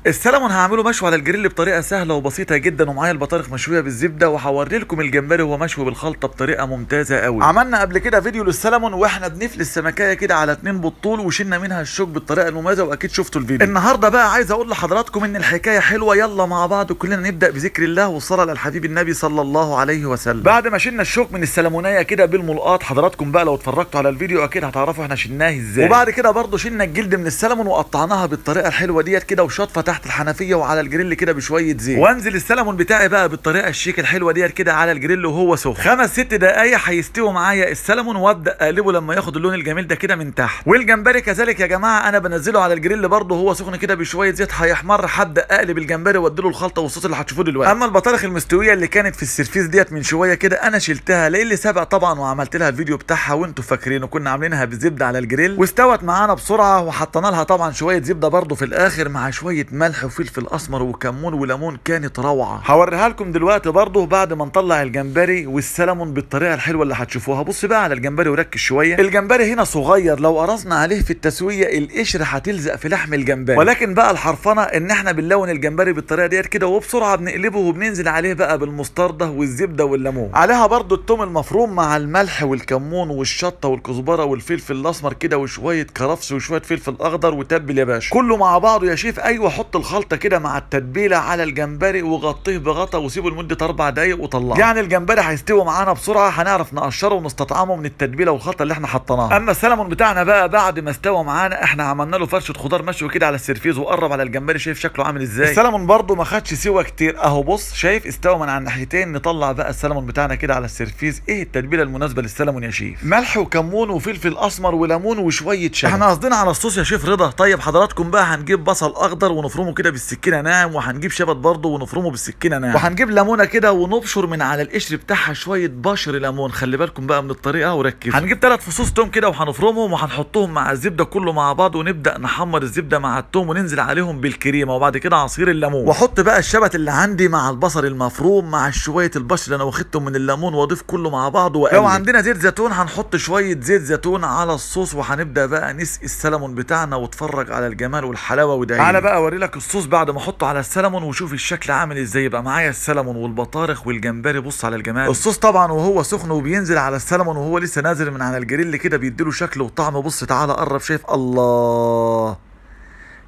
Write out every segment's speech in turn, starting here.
السلمون هعمله مشوي على الجريل بطريقه سهله وبسيطه جدا، ومعايا البطارخ مشويه بالزبده، وهوري لكم الجمبري وهو مشوي بالخلطه بطريقه ممتازه قوي. عملنا قبل كده فيديو للسلمون واحنا بنفلي السمكيه كده على 2 بالطول وشلنا منها الشوك بالطريقه المميزه، واكيد شفتوا الفيديو. النهارده بقى عايز اقول لحضراتكم ان الحكايه حلوه، يلا مع بعض كلنا نبدا بذكر الله والصلاه على الحبيب النبي صلى الله عليه وسلم. بعد ما شلنا الشوك من السلمونيه كده بالملقاط، حضراتكم بقى لو اتفرجتوا على الفيديو اكيد هتعرفوا احنا شلناه ازاي. وبعد كده برضه شلنا الجلد من السلمون وقطعناها بالطريقه الحلوه ديت كده، وشطفه تحت الحنفيه وعلى الجريل كده بشويه زيت، وانزل السلمون بتاعي بقى بالطريقه الشيك الحلوه ديت كده على الجريل وهو سخن. 5-6 دقايق هيستوي معايا السلمون، وابدا اقلبه لما ياخد اللون الجميل ده كده من تحت. والجمبري كذلك يا جماعه، انا بنزله على الجريل برضه وهو سخن كده بشويه زيت، هيحمر. هبدا اقلب الجمبري واديله الخلطه والصوص اللي هتشوفوه دلوقتي. اما البطارخ المستويه اللي كانت في السرفيس ديت من شويه كده، انا شلتها للي سبق طبعا وعملت لها الفيديو بتاعها وانتوا فاكرين، وكنا عاملينها بالزبده على الجريل، واستوت معانا بسرعه، وحطينا لها طبعا شويه زبده برضه في الاخر مع شويه ملح وفلفل اسمر وكمون وليمون، كانت روعه. هوريها لكم دلوقتي برضه بعد ما نطلع الجمبري والسلمون بالطريقه الحلوه اللي هتشوفوها. بص بقى على الجمبري وركز شويه. الجمبري هنا صغير، لو قرصنا عليه في التسويه القشره هتلزق في لحم الجمبري، ولكن بقى الحرفنه ان احنا بنلون الجمبري بالطريقه ديت كده، وبسرعه بنقلبه وبننزل عليه بقى بالمستردة والزبده والليمون، عليها برضه الثوم المفروم مع الملح والكمون والشطه والكزبره والفلفل الاسمر كده، وشويه كرفس وشويه فلفل اخضر، وتبل يا باشا كله مع بعضه يا شيف. ايوه، حط الخلطه كده مع التتبيله على الجمبري وغطيه بغطا وسيبه لمده 4 دقايق وطلعه. يعني الجمبري هيستوي معانا بسرعه، هنعرف نقشره ونستطعمه من التتبيله والخلطه اللي احنا حطيناها. اما السلمون بتاعنا بقى بعد ما استوى معانا، احنا عملنا له فرشه خضار مشوي كده على السرفيز، وقرب على الجمبري، شايف شكله عامل ازاي. السلمون برده ما خدش سوا كتير اهو، بص شايف استوى من على الناحيتين. نطلع بقى السلمون بتاعنا كده على السرفيز. ايه التتبيله المناسبه للسلمون يا شيف؟ ملح وكمون وفلفل اسمر وليمون وشويه شبت. احنا قصدنا على الصوص يا شيف رضا. طيب حضراتكم بقى هنجيب بصل اخضر ونفرمه كده بالسكينه ناعم، وهنجيب شبت برده ونفرمه بالسكينه ناعم، وهنجيب ليمونه كده ونبشر من على القشر بتاعها شويه بشر ليمون. خلي بالكم بقى من الطريقه وركزوا. هنجيب 3 فصوص توم كده وهنفرمهم وهنحطهم مع الزبده كله مع بعض، ونبدا نحمر الزبده مع التوم وننزل عليهم بالكريمه، وبعد كده عصير الليمون، واحط بقى الشبت اللي عندي مع البصل المفروم مع شويه البشر اللي انا واخدتهم من الليمون، واضيف كله مع بعض واقلب. لو عندنا زيت زيتون هنحط شويه زيت زيتون على الصوص، وهنبدا بقى نسقي السلمون بتاعنا، واتفرج على الجمال والحلاوه. وده تعالى بقى اوري لك الصوص بعد ما احطه على السلمون، وشوف الشكل عامل ازاي. يبقى معايا السلمون والبطارخ والجمبري، بص على الجمال. الصوص طبعا وهو سخن وبينزل على السلمون وهو لسه نازل من على الجريل كده، بيديله شكل وطعم. بص تعالى قرب، شايف؟ الله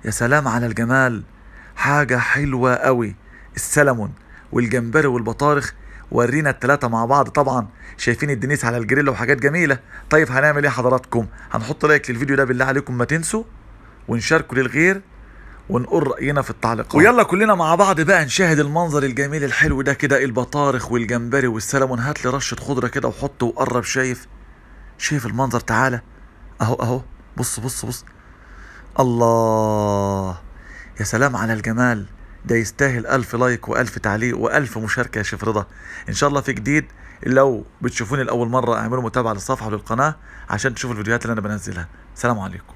يا سلام على الجمال، حاجه حلوه قوي. السلمون والجمبري والبطارخ، ورينا ال3 مع بعض طبعا. شايفين الدنيس على الجريل وحاجات جميله. طيب هنعمل ايه حضراتكم؟ هنحط لايك للفيديو ده بالله عليكم ما تنسوا، ونشاركوا للغير، ونقول رأينا في التعليقات. ويلا كلنا مع بعض بقى نشاهد المنظر الجميل الحلو ده كده، البطارخ والجمبري والسلمون. هات لي رشة خضرة كده وحطه وقرب. شايف المنظر؟ تعالى اهو بص بص بص. الله يا سلام على الجمال. ده يستاهل 1000 لايك و1000 تعليق و1000 مشاركة يا شيف رضا. ان شاء الله في جديد. لو بتشوفوني لأول مرة اعملوا متابعة للصفحة وللقناة عشان تشوفوا الفيديوهات اللي انا بنزلها. سلام عليكم.